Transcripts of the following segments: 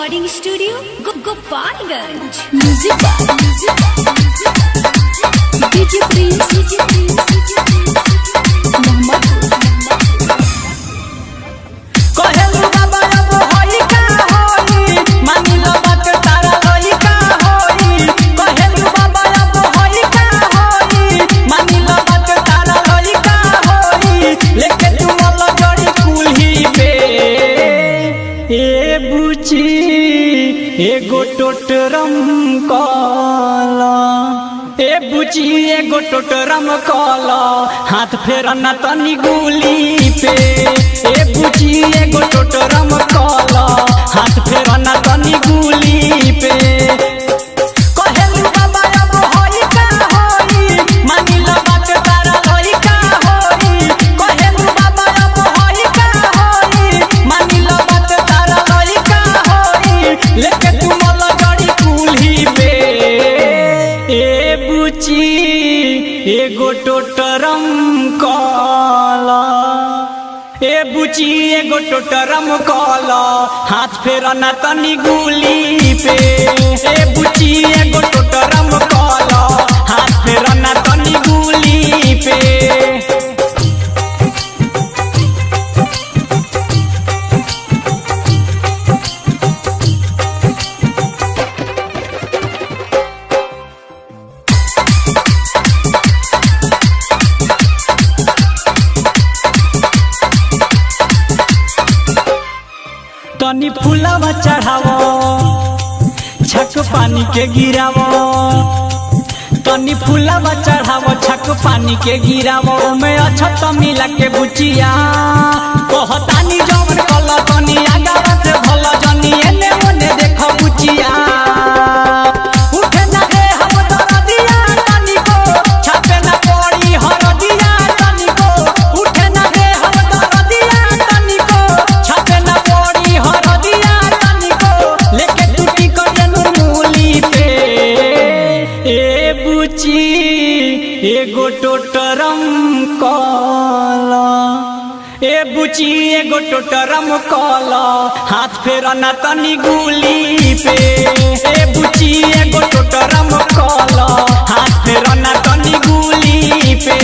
Recording studio Gopalganj. DJ Prince कहेलू बाबा अब होई का होई मानी लो बात तारा होई का होई। कहेलू बाबा अब होई का होई मानी लो बात तारा होई का होई। लेके तू मल जड़ी कुल्ही पे ए बुची एगो टोटरम काला ए बुची एगो टोटरम काला हाथ फेरना तनी गुली पे। ए बुची एगो टोटरम काला हाथ फेरना तनी गुली पे। कहेलू बाबा अब होई का होई मानी लो बात तारा होई का होई। कहेलू बाबा अब होई का होई मानी लो बात तारा होई का होई। लेके तू मल जड़ी कुल्ही पे ए बुची एगो टोटरम काला ए बुची एगो टोटरम काला हाथ फेरना तनी गुली पे। ए बुची एगो टोटरम काला हाथ फेरना तनी गुली पे। तनी फूलवा चढ़ावो छक पानी के गिरावो। तनी फूलवा चढ़ावो छक पानी के गिरावो। में अच्छा तो मिला के बुचिया कहतानी जवन कल तनी आगावा से भल जनी एने ओने देखो बुचिया। उठे ना रे हम दरदिया तनी को छापे ना पड़ी हरदिया तनी को। उठे ना रे हम दरदिया तनी को छापे ना पड़ी हरदिया तनी को। लेके टूटी करिया मूली पे ए बुची एगो टोटरम काला ए बुची एगो टोटरम काला हाथ फेरना तनी गुली पे। ए बुची एगो टोटरम काला हाथ फेरना तनी गुली पे।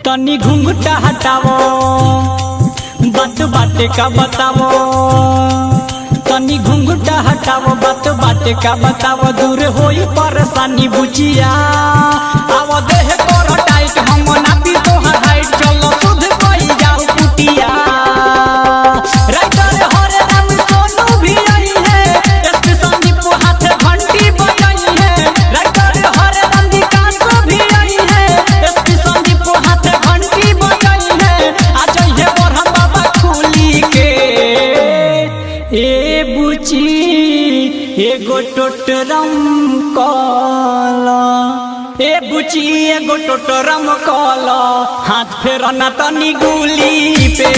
तनी घुंघटा हटावो बात बाटे का बतावो। तनी घुंघटा हटावो बात बाटे का बतावो। दूर होई परेशानी बुचिया आवो देह कर टाइट हम ना पी तोहार हाइट। चलो सुध कोई जाओ कुटिया। राइटर हरे राम सोनू भी आई है एसपी संदीप हाथ घंटी बजाई है। राइटर हरे राम विकास भी आई है एसपी संदीप हाथ घंटी बजाई है। आज ये बरहम बाबा खुली के ए बुची एगो टोटरम काला ए बुची एगो टोटरम काला हाथ फेरना तनी गुली पे।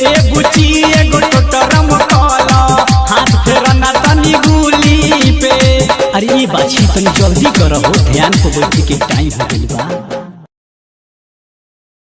ए बुची एगो टोटरम काला हाथ फेरना तनी गुली पे। अरे ये बात तनी जल्दी करो ध्यान को बैठ के टाइम हो गइल बा।